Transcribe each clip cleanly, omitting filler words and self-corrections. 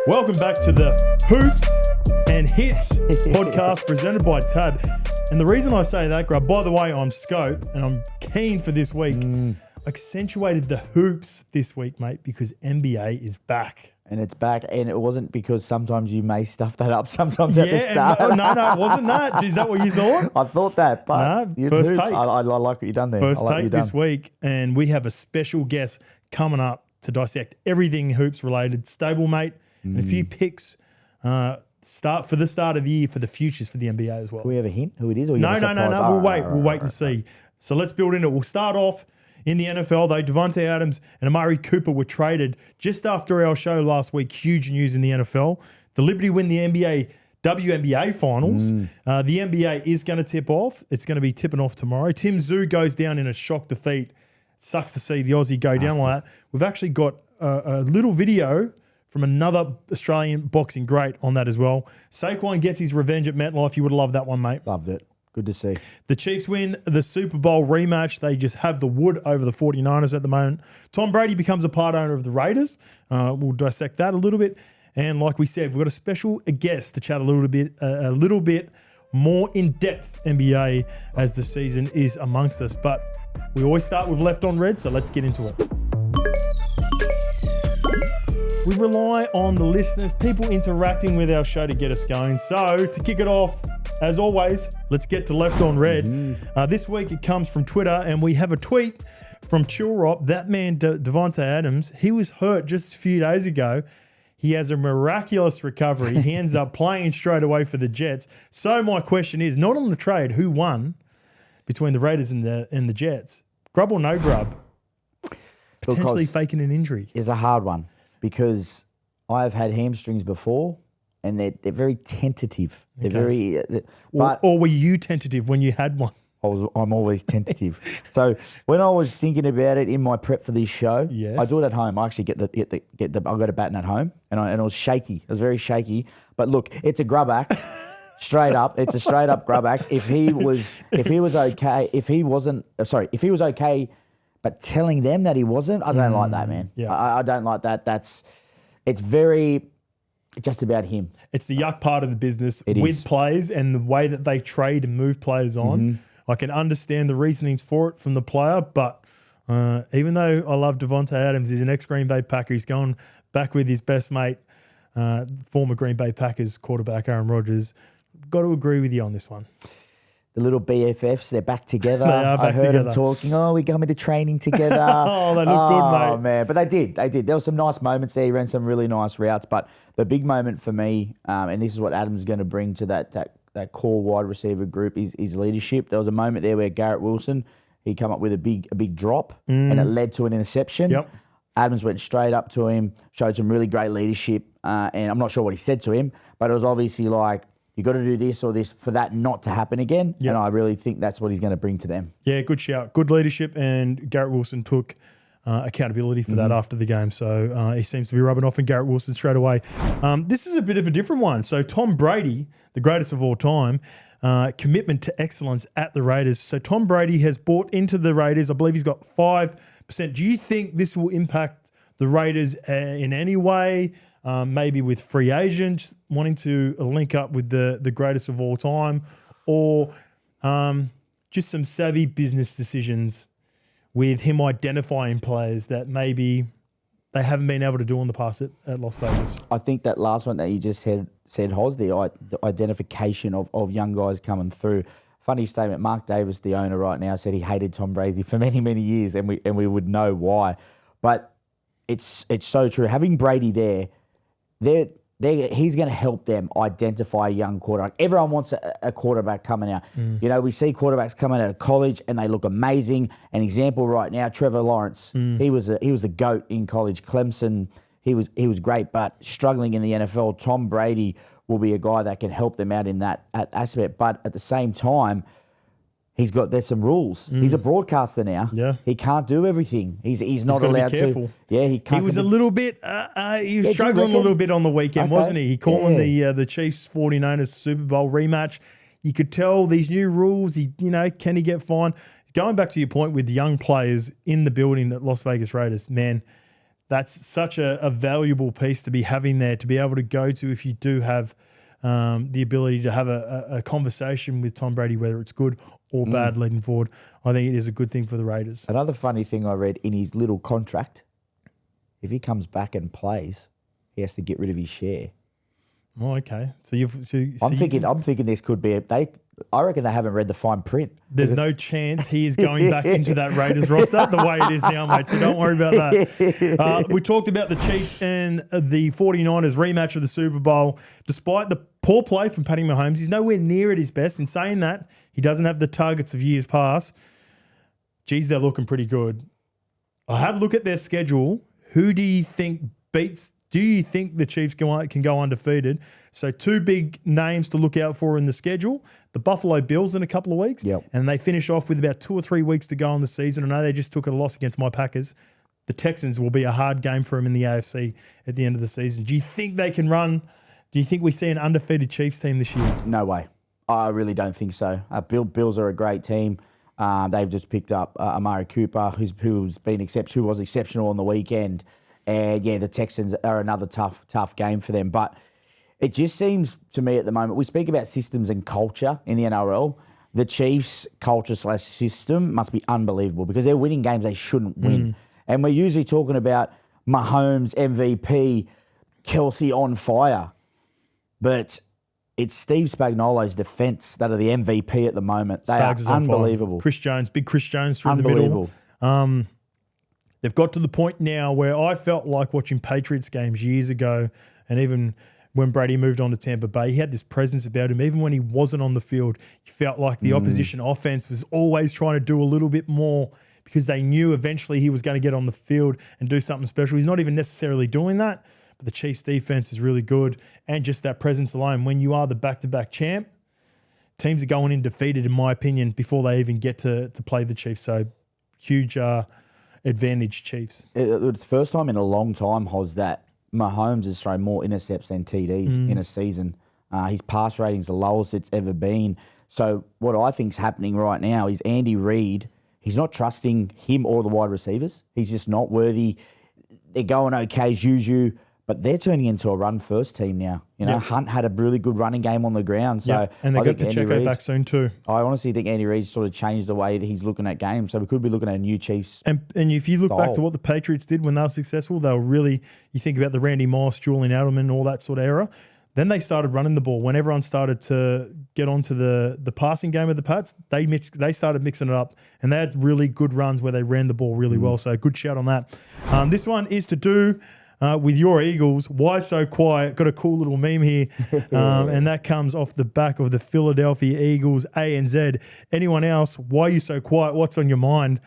Welcome back to the Hoops and Hits podcast presented by Tab. And the reason I say that, Grub, by the way, I'm Scope and I'm keen for this week. I accentuated the hoops this week, mate, because NBA is back. And it's back, and it wasn't because sometimes you may stuff that up sometimes at the start. No, it wasn't that. Is that what you thought? I thought that, but first hoops, take. I like what you've done there. First take this week, and we have a special guest coming up to dissect everything hoops related. StaleMate, and a few picks for the start of the year for the futures for the NBA as well. Do we have a hint who it is? Or No. We'll wait and see. So let's build into it. We'll start off in the NFL, though. Devante Adams and Amari Cooper were traded just after our show last week. Huge news in the NFL. The Liberty win the WNBA finals. The NBA is going to tip off. It's going to be tipping off tomorrow. Tszyu goes down in a shock defeat. Sucks to see the Aussie go down like that. We've actually got a little video from another Australian boxing great on that as well. Saquan gets his revenge at MetLife. You would have loved that one, mate. Loved it. Good to see. The Chiefs win the Super Bowl rematch. They just have the wood over the 49ers at the moment. Tom Brady becomes a part owner of the Raiders. We'll dissect that a little bit. And like we said, we've got a special guest to chat a little bit more in-depth NBA as the season is amongst us. But we always start with Left on Red, so let's get into it. We rely on the listeners, people interacting with our show to get us going. So to kick it off, as always, let's get to Left on Red. This week it comes from Twitter, and we have a tweet from Chillrop. That man, Devante Adams, he was hurt just a few days ago. He has a miraculous recovery. He ends up playing straight away for the Jets. So my question is, not on the trade, who won between the Raiders and the Jets? Grub or no Grub? Potentially faking an injury. Is a hard one because I've had hamstrings before, and they're very tentative. They're very... or were you tentative when you had one? I'm always tentative. So when I was thinking about it in my prep for this show, I do it at home. I actually get the I got a baton at home, and it was shaky. It was very shaky. But look, it's a grub act. Straight up, it's a straight up grub act. If he was okay, but telling them that he wasn't, I don't like that, man. Yeah. I don't like that. It's very just about him. It's the yuck part of the business It with is. players and the way that they trade and move players on. I can understand the reasonings for it from the player, but even though I love Devante Adams, he's an ex-Green Bay Packer. He's gone back with his best mate, former Green Bay Packers quarterback Aaron Rodgers. Got to agree with you on this one. The little BFFs, they're back together. They are back I heard together. them talking, we coming to training together. They look good, mate. Oh, man. But they did. There were some nice moments there. He ran some really nice routes. But the big moment for me, and this is what Adams is going to bring to that core wide receiver group, is leadership. There was a moment there where Garrett Wilson, he come up with a big drop, and it led to an interception. Yep. Adams went straight up to him, showed some really great leadership, and I'm not sure what he said to him, but it was obviously like, you got to do this or this for that not to happen again. Yep. And I really think that's what he's going to bring to them. Yeah, good shout. Good leadership, and Garrett Wilson took accountability for that after the game. So he seems to be rubbing off on Garrett Wilson straight away. This is a bit of a different one. So Tom Brady, the greatest of all time, commitment to excellence at the Raiders. So Tom Brady has bought into the Raiders. I believe he's got 5%. Do you think this will impact the Raiders in any way? Maybe with free agents wanting to link up with the greatest of all time, or just some savvy business decisions with him identifying players that maybe they haven't been able to do in the past at Las Vegas. I think that last one that you just said Hoz, the identification of young guys coming through. Funny statement, Mark Davis, the owner right now, said he hated Tom Brady for many, many years, and we would know why. But it's so true. Having Brady there, he's going to help them identify a young quarterback. Everyone wants a quarterback coming out. You know, we see quarterbacks coming out of college and they look amazing. An example right now, Trevor Lawrence. He was the GOAT in college. Clemson, he was great, but struggling in the NFL. Tom Brady will be a guy that can help them out in that aspect. But at the same time, there's some rules. He's a broadcaster now. Yeah. He can't do everything. He's not allowed to. Yeah, he can't. He was a little bit, he was struggling a little bit on the weekend, wasn't he? He calling the Chiefs 49ers Super Bowl rematch. You could tell these new rules, can he get fined? Going back to your point with young players in the building at Las Vegas Raiders, man, that's such a valuable piece to be having there, to be able to go to if you do have the ability to have a conversation with Tom Brady, whether it's good or bad leading forward. I think it is a good thing for the Raiders. Another funny thing I read in his little contract, if he comes back and plays, he has to get rid of his share. Oh, okay. I'm thinking this could be I reckon they haven't read the fine print. There's no chance he is going back into that Raiders roster the way it is now, mate. So don't worry about that. We talked about the Chiefs and the 49ers rematch of the Super Bowl. Despite the poor play from Patty Mahomes, he's nowhere near at his best. In saying that, he doesn't have the targets of years past. Geez, they're looking pretty good. I had a look at their schedule. Who do you think beats? Do you think the Chiefs can go undefeated? So 2 big names to look out for in the schedule. The Buffalo Bills in a couple of weeks. Yep. And they finish off with about 2 or 3 weeks to go in the season. I know they just took a loss against my Packers. The Texans will be a hard game for them in the AFC at the end of the season. Do you think they can run? Do you think we see an undefeated Chiefs team this year? No way. I really don't think so. Bills are a great team. They've just picked up Amari Cooper, who was exceptional on the weekend. And yeah, the Texans are another tough game for them. But it just seems to me at the moment, we speak about systems and culture in the NRL. The Chiefs' culture/system must be unbelievable because they're winning games they shouldn't win. And we're usually talking about Mahomes, MVP, Kelsey on fire. But it's Steve Spagnuolo's defence that are the MVP at the moment. They are unbelievable. Chris Jones, big Chris Jones through the middle. They've got to the point now where I felt like watching Patriots games years ago, and even when Brady moved on to Tampa Bay, he had this presence about him. Even when he wasn't on the field, you felt like the opposition offense was always trying to do a little bit more because they knew eventually he was going to get on the field and do something special. He's not even necessarily doing that, but the Chiefs' defense is really good. And just that presence alone, when you are the back-to-back champ, teams are going in defeated, in my opinion, before they even get to play the Chiefs. So huge advantage, Chiefs. It's the first time in a long time, Hoz, that Mahomes has thrown more intercepts than TDs in a season. His pass rating's the lowest it's ever been. So what I think's happening right now is Andy Reid, he's not trusting him or the wide receivers. He's just not worthy. They're going okay, Juju, but they're turning into a run-first team now. You know, Hunt had a really good running game on the ground. So and they got Pacheco back soon too. I honestly think Andy Reid's sort of changed the way that he's looking at games. So we could be looking at a new Chiefs. And if you look back to what the Patriots did when they were successful, they were really, you think about the Randy Moss, Julian Edelman, all that sort of era. Then they started running the ball. When everyone started to get onto the passing game of the Pats, they started mixing it up. And they had really good runs where they ran the ball really well. So good shout on that. This one is to do with your Eagles. Why so quiet? Got a cool little meme here. And that comes off the back of the Philadelphia Eagles, ANZ. Anyone else, why are you so quiet? What's on your mind?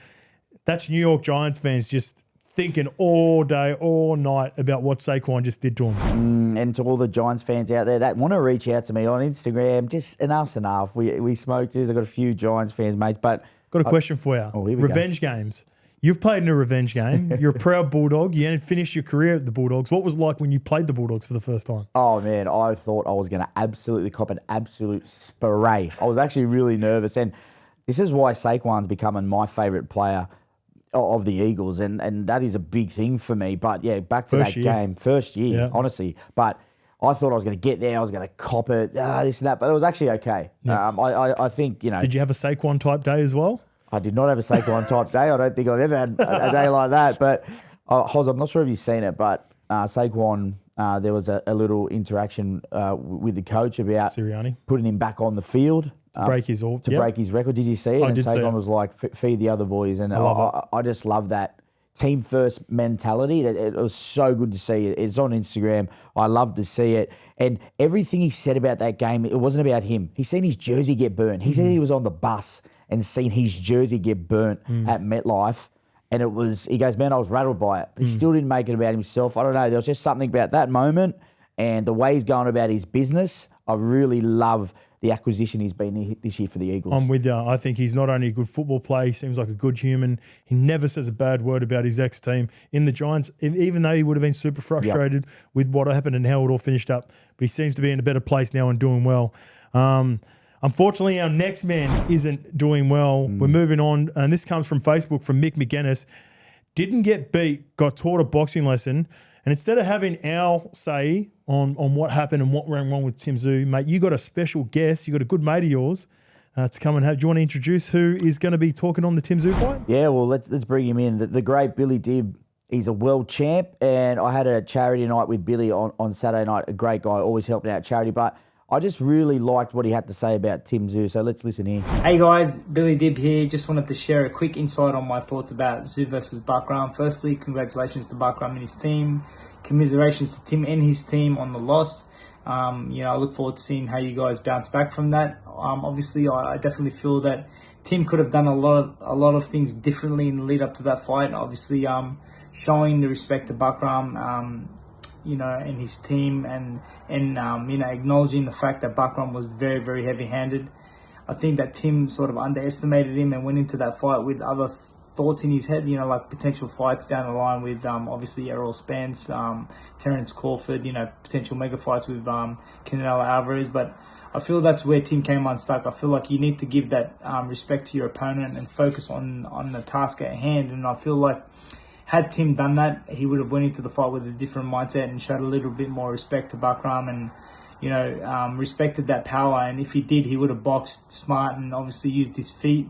That's New York Giants fans just thinking all day, all night about what Saquon just did to them. And to all the Giants fans out there that want to reach out to me on Instagram, just enough's enough. We smoked this. I've got a few Giants fans, mates. But got a question for you. Oh, here we Revenge games. You've played in a revenge game. You're a proud Bulldog. You finished your career at the Bulldogs. What was it like when you played the Bulldogs for the first time? Oh, man, I thought I was going to absolutely cop an absolute spray. I was actually really nervous. And this is why Saquon's becoming my favourite player of the Eagles. And that is a big thing for me. But, yeah, back to that game. First year, honestly. But I thought I was going to get there. I was going to cop it, this and that. But it was actually okay. Yeah. I think, you know. Did you have a Saquon-type day as well? I did not have a Saquon type day. I don't think I've ever had a day like that. But, Hoz, I'm not sure if you've seen it, but Saquon, there was a little interaction with the coach about Sirianni putting him back on the field. To break his record. Did you see it? I did see it. Saquon was like, feed the other boys. And I just love that team-first mentality. It was so good to see it. It's on Instagram. I love to see it. And everything he said about that game, it wasn't about him. He seen his jersey get burned. He said he was on the bus and seen his jersey get burnt at MetLife. And it was, he goes, man, I was rattled by it. But he still didn't make it about himself. I don't know. There was just something about that moment and the way he's going about his business. I really love the acquisition he's been this year for the Eagles. I'm with you. I think he's not only a good football player, he seems like a good human. He never says a bad word about his ex-team in the Giants, even though he would have been super frustrated with what happened and how it all finished up. But he seems to be in a better place now and doing well. Unfortunately, our next man isn't doing well. We're moving on. And this comes from Facebook from Mick McGuinness. didn't get beat, got taught a boxing lesson, and instead of having our say on what happened and what went wrong with Tszyu, mate, you got a special guest. You got a good mate of yours to come and have. Do you want to introduce who is going to be talking on the Tszyu fight? Yeah, well, let's bring him in. The great Billy Dibb. He's a world champ, and I had a charity night with Billy on Saturday night. A great guy, always helping out charity, but I just really liked what he had to say about Tszyu, so let's listen in. Hey guys, Billy Dibb here. Just wanted to share a quick insight on my thoughts about Tszyu versus Bakhram. Firstly, congratulations to Bakhram and his team. Commiserations to Tim and his team on the loss. I look forward to seeing how you guys bounce back from that. Obviously, I definitely feel that Tim could have done a lot of things differently in the lead up to that fight. Obviously, showing the respect to Bakhram, and his team, and acknowledging the fact that Bakhram was very, very heavy-handed. I think that Tim sort of underestimated him and went into that fight with other thoughts in his head, like potential fights down the line with obviously Errol Spence, Terence Crawford, potential mega fights with Canelo Alvarez. But I feel that's where Tim came unstuck. I feel like you need to give that respect to your opponent and focus on the task at hand. And I feel like had Tim done that, he would have went into the fight with a different mindset and showed a little bit more respect to Bakhram and, respected that power. And if he did, he would have boxed smart and obviously used his feet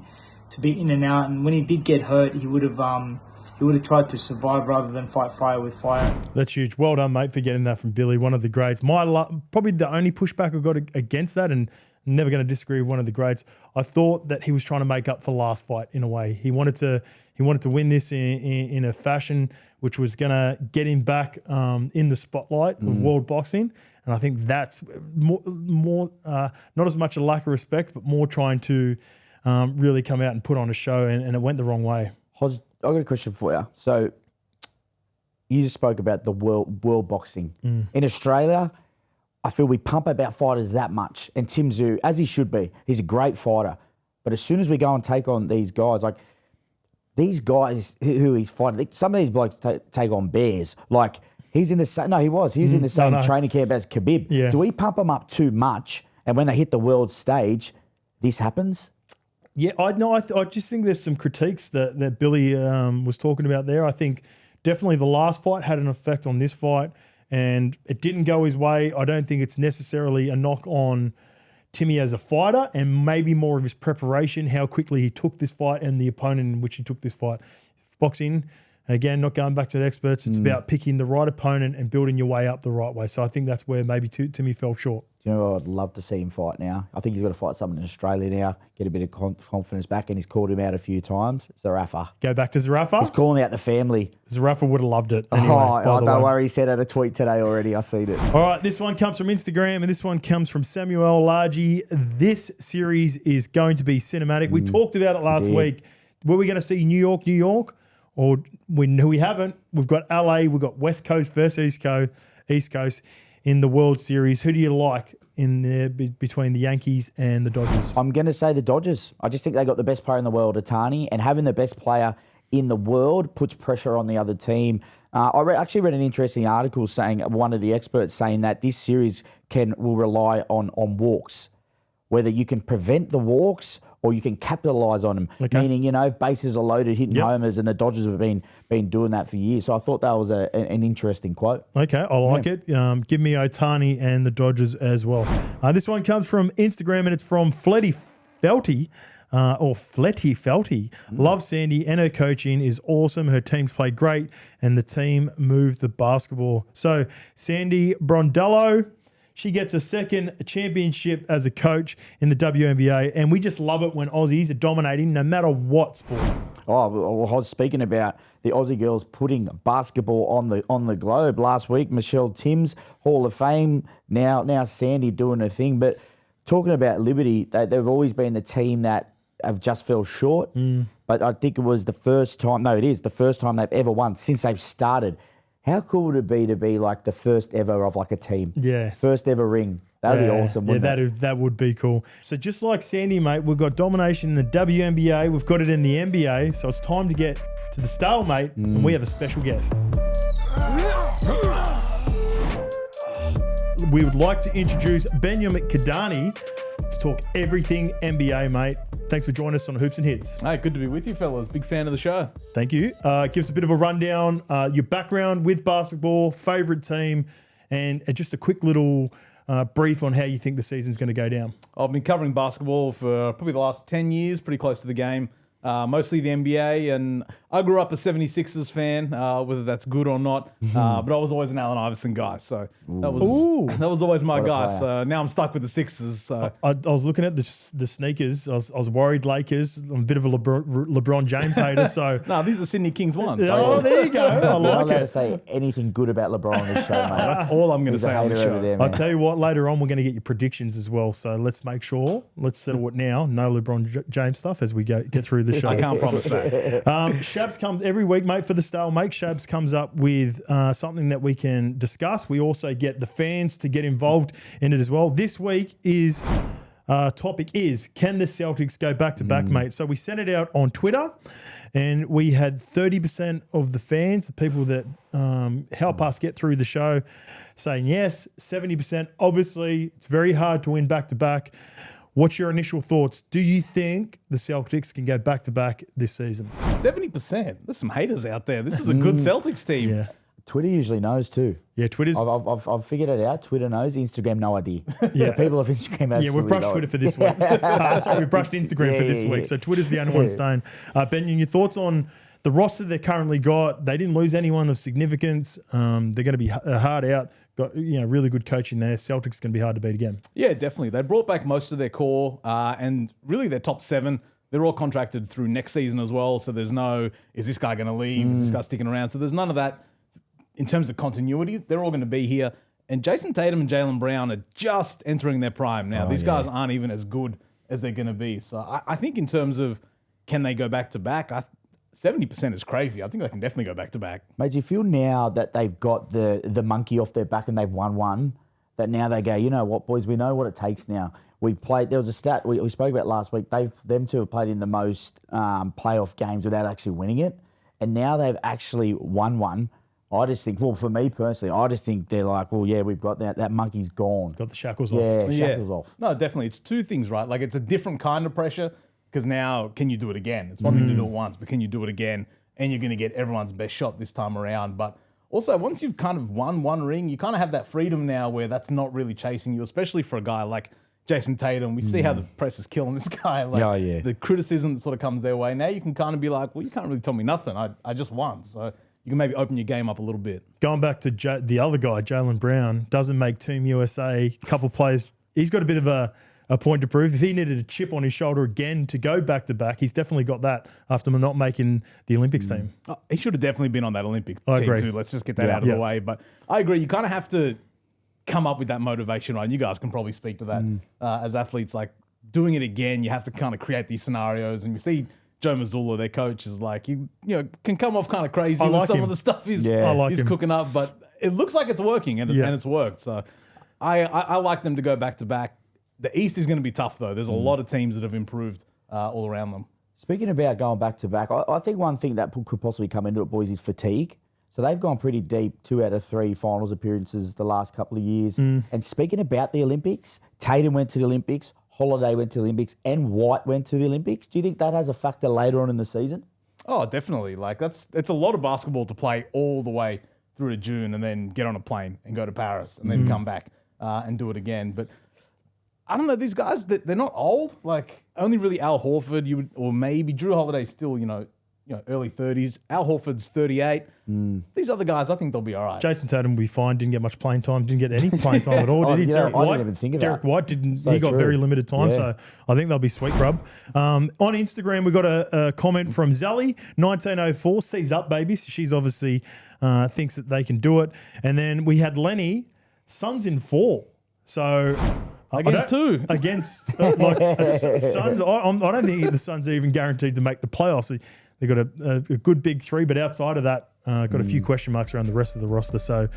to be in and out. And when he did get hurt, he would have tried to survive rather than fight fire with fire. That's huge. Well done, mate, for getting that from Billy, one of the greats. Probably the only pushback I got against that, and never going to disagree with one of the greats. I thought that he was trying to make up for last fight in a way. He wanted to win this in a fashion which was going to get him back in the spotlight of world boxing. And I think that's more not as much a lack of respect, but more trying to really come out and put on a show, and it went the wrong way. I've got a question for you. So you just spoke about the world boxing. In Australia, I feel we pump about fighters that much. And Tszyu, as he should be, he's a great fighter. But as soon as we go and take on these guys, like these guys who he's fighting, some of these blokes take on bears. Like he's in the same, he was in the same training camp as Khabib. Yeah. Do we pump him up too much? And when they hit the world stage, this happens? Yeah, I just think there's some critiques that Billy was talking about there. I think definitely the last fight had an effect on this fight, and it didn't go his way. I don't think it's necessarily a knock on Timmy as a fighter, and maybe more of his preparation, how quickly he took this fight and the opponent in which he took this fight. Boxing, again, not going back to the experts, it's about picking the right opponent and building your way up the right way. So I think that's where maybe Timmy fell short. Do you know what I'd love to see him fight now? I think he's got to fight someone in Australia now, get a bit of confidence back, and he's called him out a few times. Zarafa. Go back to Zarafa? He's calling out the family. Zarafa would have loved it. Anyway, don't worry. He sent out a tweet today already. I seen it. All right, this one comes from Instagram, and this one comes from Samuel Largy. This series is going to be cinematic. We talked about it last week. Were we going to see New York? Or we haven't. We've got LA, we've got West Coast versus East Coast in the World Series. Who do you like in there between the Yankees and the Dodgers? I'm going to say the Dodgers. I just think they got the best player in the world, Ohtani, and having the best player in the world puts pressure on the other team. I actually read an interesting article saying, one of the experts saying that this series will rely on walks, whether you can prevent the walks or you can capitalize on them. Okay. Meaning, if bases are loaded, hitting homers, and the Dodgers have been doing that for years. So I thought that was an interesting quote. Okay, I like it. Give me Ohtani and the Dodgers as well. This one comes from Instagram, and it's from Fletty Felty. Love Sandy, and her coaching is awesome. Her teams play great, and the team moved the basketball. So Sandy Brondello, she gets a second championship as a coach in the WNBA, and we just love it when Aussies are dominating no matter what sport. Oh, well, I was speaking about the Aussie girls putting basketball on the globe. Last week, Michelle Timms, Hall of Fame. Now Sandy doing her thing. But talking about Liberty, they've always been the team that have just fell short. But I think it was the first time they've ever won since they've started. How cool would it be to be like the first ever of like a team? Yeah. First ever ring. That would be awesome, wouldn't it? That would be cool. So just like Sandy, mate, we've got domination in the WNBA. We've got it in the NBA. So it's time to get to the StaleMate, and we have a special guest. We would like to introduce Benyam Kidane to talk everything NBA, mate. Thanks for joining us on Hoops and Hits. Hey, good to be with you, fellas. Big fan of the show. Thank you. Give us a bit of a rundown, your background with basketball, favourite team, and just a quick little brief on how you think the season's going to go down. I've been covering basketball for probably the last 10 years, pretty close to the game. Mostly the NBA, and I grew up a 76ers fan, whether that's good or not, but I was always an Allen Iverson guy, so that was always my guy. So now I'm stuck with the Sixers. So. I was looking at the sneakers. I was worried Lakers. I'm a bit of a LeBron James hater, so... No, these are the Sydney Kings ones. Oh, there you go. I I'm not like allowed to it. say anything good about LeBron on this show, mate. That's all I'm going to He's a say on the hater over show. there, I'll man. tell you what, later on we're going to get your predictions as well, so let's make sure, let's settle it now. No LeBron James stuff as we get through the show. I can't promise that. Shabs comes every week, mate, for the StaleMate. Shabs comes up with something that we can discuss. We also get the fans to get involved in it as well. This week is topic is, can the Celtics go back-to-back, mate? So we sent it out on Twitter, and we had 30% of the fans, the people that help us get through the show, saying yes, 70%. Obviously, it's very hard to win back-to-back. What's your initial thoughts? Do you think the Celtics can go back-to-back this season? 70%. There's some haters out there. This is a good Celtics team. Yeah. Twitter usually knows too. Yeah, Twitter's... I've figured it out. Twitter knows. Instagram, no idea. Yeah. The people of Instagram absolutely Yeah, we've brushed know Twitter it. for this week. Sorry, we brushed Instagram for this week. So Twitter's the only one staying. Benyam, your thoughts on the roster they currently got? They didn't lose anyone of significance. They're going to be hard out. Got really good coaching there. Celtics going to be hard to beat again. Yeah, definitely. They brought back most of their core and really their top 7. They're all contracted through next season as well. So there's no, is this guy going to leave? Is this guy sticking around? So there's none of that in terms of continuity. They're all going to be here. And Jason Tatum and Jaylen Brown are just entering their prime now. These guys aren't even as good as they're going to be. So I think in terms of can they go back to back, 70% is crazy. I think they can definitely go back to back. Mate, do you feel now that they've got the monkey off their back and they've won one, that now they go, you know what, boys, we know what it takes now. We played, there was a stat we spoke about last week, them two have played in the most playoff games without actually winning it, and now they've actually won one. I just think, well, for me personally, I just think they're like, well, yeah, we've got that monkey's gone. Got the shackles off. Yeah, shackles off. No, definitely. It's two things, right? Like it's a different kind of pressure because now can you do it again? It's one thing to do it once, but can you do it again? And you're going to get everyone's best shot this time around. But also, once you've kind of won one ring, you kind of have that freedom now where that's not really chasing you, especially for a guy like Jason Tatum. We see how the press is killing this guy. Like the criticism that sort of comes their way. Now you can kind of be like, well, you can't really tell me nothing. I just won. So you can maybe open your game up a little bit. Going back to the other guy, Jaylen Brown, doesn't make Team USA. A couple players, he's got a bit of a point to prove. If he needed a chip on his shoulder again to go back-to-back, he's definitely got that after not making the Olympics team. Oh, he should have definitely been on that Olympic I team agree. too. Let's just get that out of the way. But I agree. You kind of have to come up with that motivation, right? And you guys can probably speak to that as athletes. Like doing it again, you have to kind of create these scenarios. And you see Joe Mazzulla, their coach, is like, he can come off kind of crazy with some of the stuff he's cooking up. But it looks like it's working, and it's worked. So I like them to go back-to-back. The East is going to be tough, though. There's a lot of teams that have improved all around them. Speaking about going back-to-back, I think one thing that could possibly come into it, boys, is fatigue. So they've gone pretty deep, 2 out of 3 finals appearances the last couple of years. And speaking about the Olympics, Tatum went to the Olympics, Holiday went to the Olympics, and White went to the Olympics. Do you think that has a factor later on in the season? Oh, definitely. Like it's a lot of basketball to play all the way through to June and then get on a plane and go to Paris and then come back and do it again. But I don't know, these guys, they're not old. Like only really Al Horford, or maybe Drew Holiday's still, early 30s. Al Horford's 38. These other guys, I think they'll be all right. Jason Tatum will be fine. Didn't get much playing time. Didn't get any playing time at all. Did he? I didn't even think of Derek that. White didn't. So he got true. very limited time. Yeah. So I think they'll be sweet, Grub. On Instagram, we got a comment from Zally, 1904. Sees up, baby. So she's obviously thinks that they can do it. And then we had Lenny, Suns in 4. So Against who? Against Suns. I don't think the Suns are even guaranteed to make the playoffs. They've got a good big 3, but outside of that, got a few question marks around the rest of the roster. So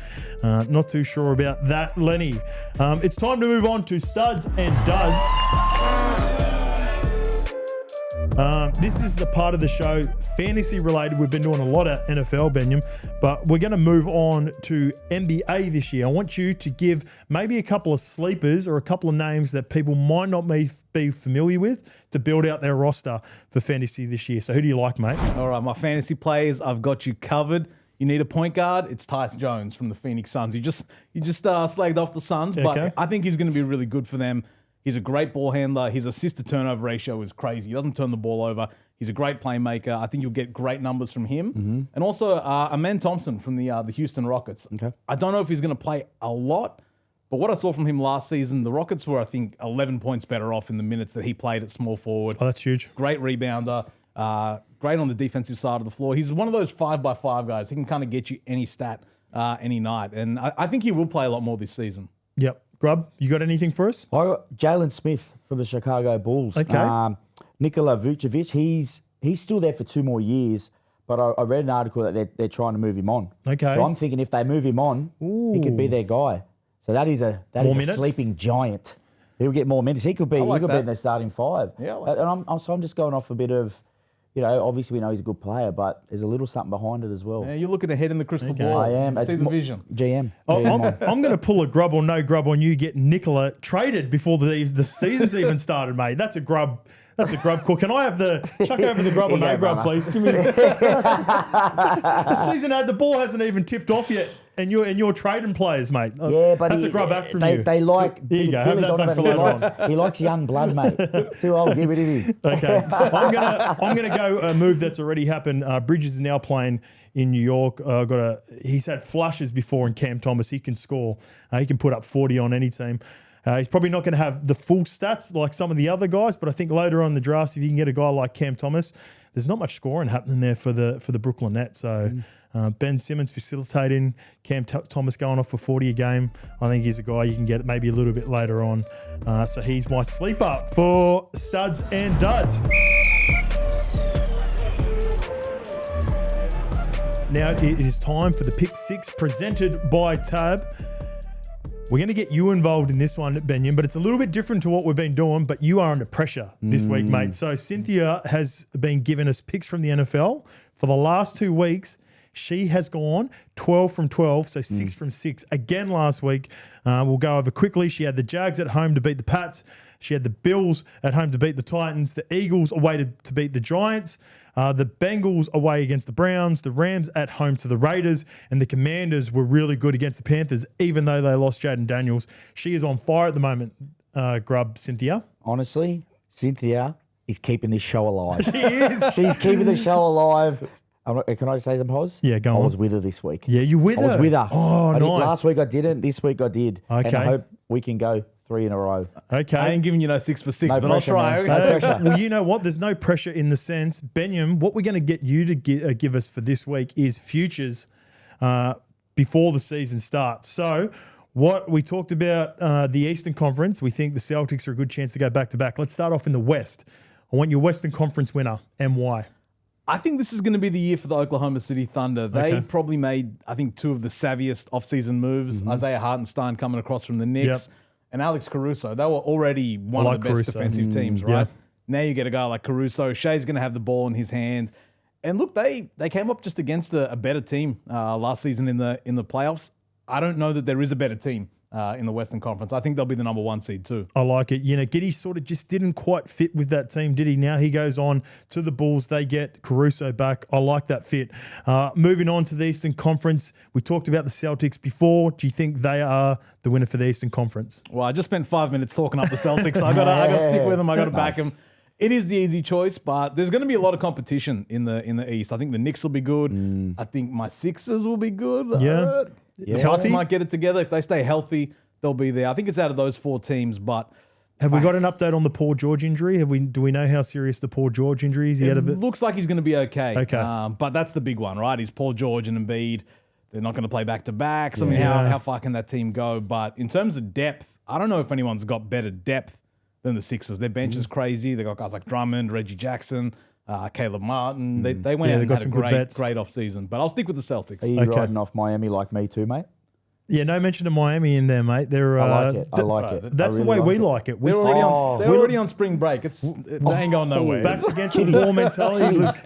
not too sure about that, Lenny. It's time to move on to Studs and Duds. This is the part of the show, fantasy related. We've been doing a lot of NFL, Benyam, but we're going to move on to NBA this year. I want you to give maybe a couple of sleepers or a couple of names that people might not be familiar with to build out their roster for fantasy this year. So who do you like, mate? All right, my fantasy players, I've got you covered. You need a point guard. It's Tyus Jones from the Phoenix Suns. You just slagged off the Suns, but Okay. I think he's going to be really good for them. He's a great ball handler. His assist-to-turnover ratio is crazy. He doesn't turn the ball over. He's a great playmaker. I think you'll get great numbers from him. And also, Amen Thompson from the Houston Rockets. Okay. I don't know if he's going to play a lot, but what I saw from him last season, the Rockets were, I think, 11 points better off in the minutes that he played at small forward. Oh, that's huge. Great rebounder. Great on the defensive side of the floor. He's one of those 5x5 guys. He can kind of get you any stat any night. And I think he will play a lot more this season. Yep. Grub, you got anything for us? I got Jalen Smith from the Chicago Bulls. Okay. Nikola Vucevic, he's still there for 2 more years, but I read an article that they're trying to move him on. Okay. So I'm thinking if they move him on, he could be their guy. So that is a minutes? sleeping giant. He'll get more minutes. He could be like in that. their starting 5. Yeah, I like and I'm just going off a bit of, obviously we know he's a good player, but there's a little something behind it as well. Yeah, you're looking ahead in the crystal ball. I am. See the vision. GM. I'm going to pull a grub or no grub on you. Get Nicola traded before the season's even started, mate. That's a grub. That's a grub cook. Can I have chuck over the grub or no grub, please? Give me. The season the ball hasn't even tipped off yet, and you're trading players, mate. Yeah, but that's a grub back from you. They like. Here you go. Have that back for later on. He likes young blood, mate. Too old. Give it to him. Okay, I'm gonna go a move that's already happened. Bridges is now playing in New York. He's had flushes before in Cam Thomas. He can score. He can put up 40 on any team. He's probably not going to have the full stats like some of the other guys, but I think later on in the draft, if you can get a guy like Cam Thomas, there's not much scoring happening there for the Brooklyn Nets. So Ben Simmons facilitating, Cam Thomas going off for 40 a game. I think he's a guy you can get maybe a little bit later on. So he's my sleeper for studs and duds. Now it is time for the Pick 6 presented by Tab. We're going to get you involved in this one, Benyam, but it's a little bit different to what we've been doing, but you are under pressure this week, mate. So Cynthia has been giving us picks from the NFL. For the last 2 weeks, she has gone 12 from 12, so 6 from 6. Again last week, we'll go over quickly. She had the Jags at home to beat the Pats. She had the Bills at home to beat the Titans, the Eagles away to beat the Giants, the Bengals away against the Browns, the Rams at home to the Raiders, and the Commanders were really good against the Panthers, even though they lost Jaden Daniels. She is on fire at the moment, Grub, Cynthia. Honestly, Cynthia is keeping this show alive. She is. She's keeping the show alive. Can I say some pos? Yeah, go on. I was with her this week. Yeah, you with her? I was with her. Oh, nice. Last week I didn't. This week I did. Okay. And I hope we can go 3 in a row. Okay. I ain't giving you no 6 for 6, No but pressure, I'll try. man. No pressure. Well, you know what? There's no pressure in the sense, Benyam, what we're going to get you to give us for this week is futures before the season starts. So what we talked about, the Eastern Conference, we think the Celtics are a good chance to go back-to-back. Let's start off in the West. I want your Western Conference winner and why. I think this is going to be the year for the Oklahoma City Thunder. They Okay. probably made, I think, 2 of the savviest offseason moves. Isaiah Hartenstein coming across from the Knicks and Alex Caruso. They were already one of the best Caruso. defensive teams, Yeah. right? Now you get a guy like Caruso. Shea's going to have the ball in his hand. And look, they came up just against a better team last season in the playoffs. I don't know that there is a better team in the Western Conference. I think they'll be the number 1 seed too. I like it. Giddey sort of just didn't quite fit with that team, did he? Now he goes on to the Bulls. They get Caruso back. I like that fit. Moving on to the Eastern Conference. We talked about the Celtics before. Do you think they are the winner for the Eastern Conference? Well, I just spent 5 minutes talking up the Celtics. I got to stick with them. I got to back them. It is the easy choice, but there's going to be a lot of competition in the East. I think the Knicks will be good. I think my Sixers will be good. Yeah. The Bucks Healthy? might get it together. If they stay healthy, they'll be there. I think it's out of those 4 teams, but Have we got an update on the Paul George injury? Do we know how serious the Paul George injury is? it looks like he's going to be okay. Okay. But that's the big one, right? Is Paul George and Embiid. They're not going to play back-to-backs. I mean, Yeah. how far can that team go? But in terms of depth, I don't know if anyone's got better depth than the Sixers. Their bench is crazy. They got guys like Drummond, Reggie Jackson, Caleb Martin. They went out they and got had some a good vets. great off season. But I'll stick with the Celtics. Are you Okay. riding off Miami like me too, mate? Yeah, no mention of Miami in there, mate. They're, I like it. I like it. That's I the really way we it. like it. They're already on spring break. They ain't going nowhere. Backs against the wall mentality. Look,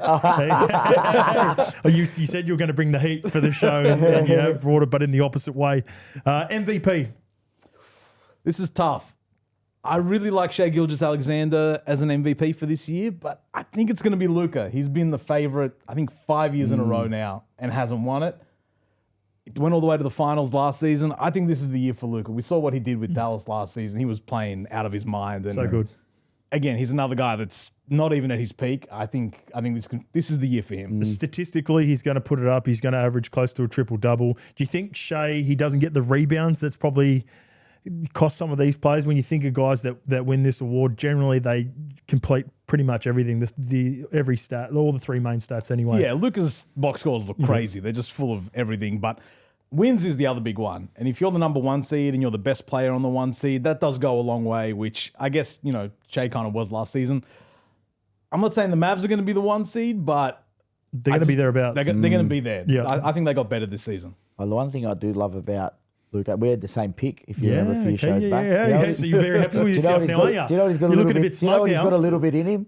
you said you were going to bring the heat for the show, and you brought it, but in the opposite way. MVP. This is tough. I really like Shai Gilgeous-Alexander as an MVP for this year, but I think it's going to be Luka. He's been the favorite, I think, 5 years in a row now and hasn't won it. Went all the way to the finals last season. I think this is the year for Luka. We saw what he did with Dallas last season. He was playing out of his mind. And So good. Again, he's another guy that's not even at his peak. I think this is the year for him. Statistically, he's going to put it up. He's going to average close to a triple-double. Do you think Shai, he doesn't get the rebounds? That's probably cost some of these players. When you think of guys that win this award, generally they complete pretty much everything, every stat, all the three main stats anyway. Yeah, Luka's box scores look crazy. They're just full of everything. But wins is the other big one. And if you're the number 1 seed and you're the best player on the 1 seed, that does go a long way, which I guess, Shai kind of was last season. I'm not saying the Mavs are going to be the 1 seed, but they're going to be thereabouts. They're going to be there. Yeah. I think they got better this season. Well, the one thing I do love about Luka, we had the same pick, if you remember a few shows back. Yeah. So you're very happy with yourself now, aren't you? Do you know he's got a You're little looking a bit? bit Do you know smug he's now. got a little bit in him?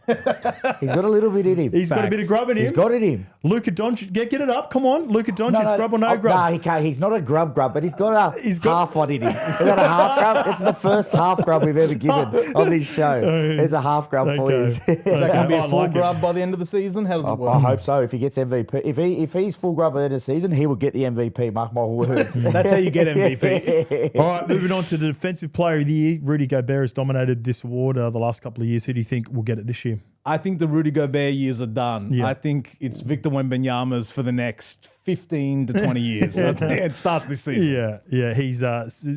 He's got a little bit in him. He's got a bit of grub in him. He's got it in him. Luka Doncic, get it up. Come on. Luka Doncic, grub or no grub? No, he can't. He's not a grub, but he's got half one in him. He's got a half grub. It's the first half grub we've ever given on this show. There's a half grub for you. Is that going to be I a full like it. grub by the end of the season? How does it work? I hope so. If he gets MVP, if he's full grub at the end of the season, he will get the MVP. Mark my words. That's how you get MVP. All right, moving on to the Defensive Player of the Year. Rudy Gobert has dominated this award the last couple of years. Who do you think will get it this year? I think the Rudy Gobert years are done. Yeah. I think it's Victor Wembanyama's for the next 15 to 20 years. It starts this season. Yeah. He's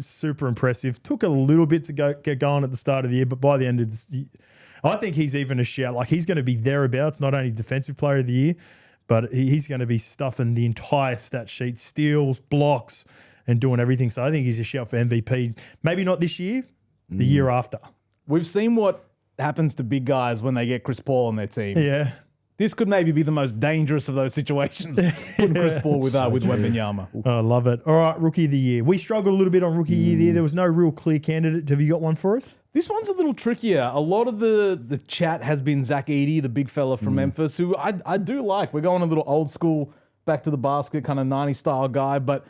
super impressive. Took a little bit to get going at the start of the year, but by the end of this, I think he's even a shout. Like, he's going to be thereabouts, not only Defensive Player of the Year, but he's going to be stuffing the entire stat sheet, steals, blocks, and doing everything. So I think he's a shout for MVP. Maybe not this year, the year after. We've seen what happens to big guys when they get Chris Paul on their team. Yeah. This could maybe be the most dangerous of those situations. Putting Chris Paul with Wembanyama. I love it. All right, Rookie of the Year. We struggled a little bit on Rookie of the Year. There was no real clear candidate. Have you got one for us? This one's a little trickier. A lot of the chat has been Zach Edey, the big fella from Memphis, who I do like. We're going a little old school, back to the basket, kind of 90s style guy, but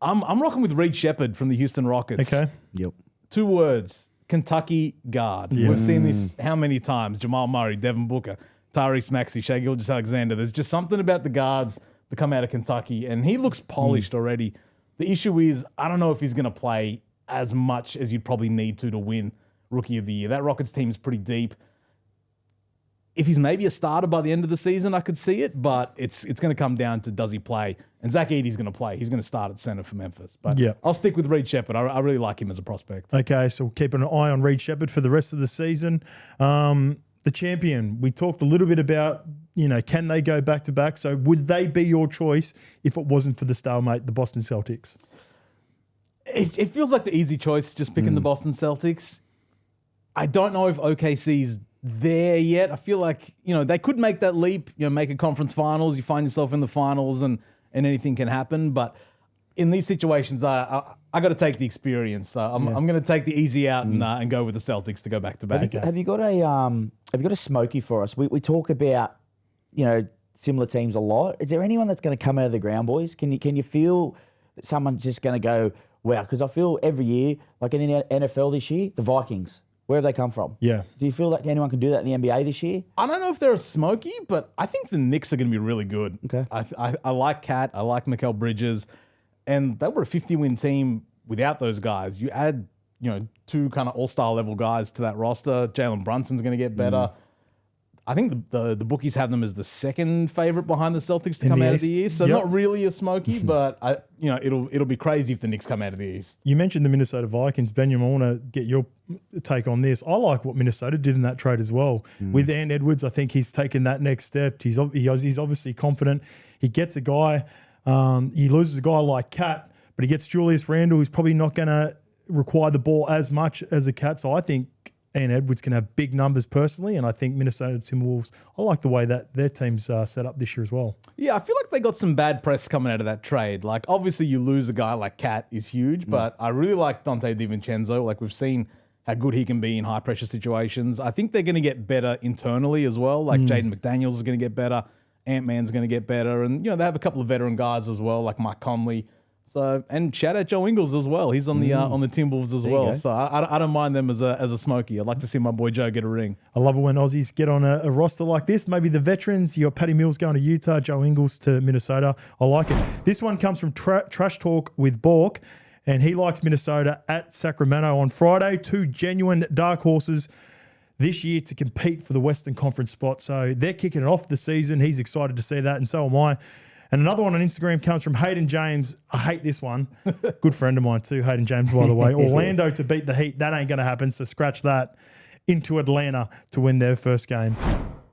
I'm rocking with Reed Shepherd from the Houston Rockets. Okay. Yep. 2 words. Kentucky guard. Yeah. We've seen this how many times? Jamal Murray, Devin Booker, Tyrese Maxey, Shai Gilgeous-Alexander. There's just something about the guards that come out of Kentucky, and he looks polished already. The issue is, I don't know if he's going to play as much as you'd probably need to win Rookie of the Year. That Rockets team is pretty deep. If he's maybe a starter by the end of the season, I could see it, but it's going to come down to, does he play? And Zach Edey's going to play. He's going to start at center for Memphis. But Yeah. I'll stick with Reed Shepherd. I really like him as a prospect. Okay, so we'll keep an eye on Reed Shepherd for the rest of the season. The champion, we talked a little bit about, can they go back-to-back? So would they be your choice if it wasn't for the StaleMate, the Boston Celtics? It feels like the easy choice, just picking the Boston Celtics. I don't know if OKC's there yet. I feel like, they could make that leap, make a conference finals. You find yourself in the finals and anything can happen. But in these situations, I got to take the experience. So I'm going to take the easy out and go with the Celtics to go back to back. Have you got a smoky for us? We talk about, similar teams a lot. Is there anyone that's going to come out of the ground, boys? Can you feel that someone's just going to go, wow? Because I feel every year, like in the NFL this year, the Vikings, where have they come from? Yeah. Do you feel like anyone can do that in the NBA this year? I don't know if they're a smoky, but I think the Knicks are going to be really good. Okay. I like Kat. I like Mikal Bridges. And they were a 50-win team without those guys. You add, 2 kind of all-star level guys to that roster. Jalen Brunson's going to get better. I think the bookies have them as the second favorite behind the Celtics to In come the out East? of the East. So Yep. not really a smoky, but it'll be crazy if the Knicks come out of the East. You mentioned the Minnesota Vikings. Benyam, I want to get your take on this. I like what Minnesota did in that trade as well. With Ant Edwards, I think he's taken that next step. He's obviously confident. He gets a guy, he loses a guy like Kat, but he gets Julius Randle, who's probably not going to require the ball as much as a Kat. So I think Ian Edwards can have big numbers personally, and I think Minnesota Timberwolves, I like the way that their team's set up this year as well. Yeah, I feel like they got some bad press coming out of that trade. Like, obviously, you lose a guy like Cat is huge, but I really like Dante DiVincenzo. Like, we've seen how good he can be in high-pressure situations. I think they're going to get better internally as well. Like, Jaden McDaniels is going to get better. Ant-Man's going to get better. And, they have a couple of veteran guys as well, like Mike Conley. So, and shout out Joe Ingles as well. He's on the Timberwolves as well. So I don't mind them as a smoky. I'd like to see my boy Joe get a ring. I love it when Aussies get on a roster like this. Maybe the veterans. You got Patty Mills going to Utah, Joe Ingles to Minnesota. I like it. This one comes from Trash Talk with Bork, and he likes Minnesota at Sacramento on Friday. 2 genuine dark horses this year to compete for the Western Conference spot. So they're kicking it off the season. He's excited to see that, and so am I. And another one on Instagram comes from Hayden James. I hate this one. Good friend of mine too, Hayden James, by the way. Orlando to beat the Heat. That ain't going to happen, so scratch that. Into Atlanta to win their first game.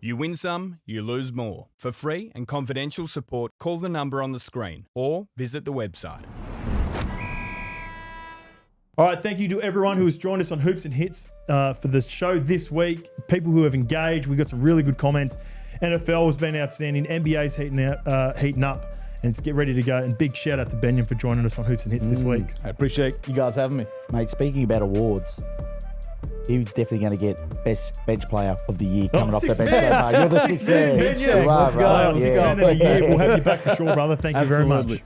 You win some, you lose more. For free and confidential support, call the number on the screen or visit the website. All right, thank you to everyone who has joined us on Hoops and Hits for the show this week. People who have engaged. We got some really good comments. NFL has been outstanding. NBA's heating up, and it's get ready to go. And big shout out to Benyam for joining us on Hoops and Hits this week. I appreciate you guys having me. Mate, speaking about awards, he was definitely going to get Best Bench Player of the Year coming off the bench. So, you're the sixth man. Let's go. Right, Let's go. yeah. Of the year. We'll have you back for sure, brother. Thank you very much.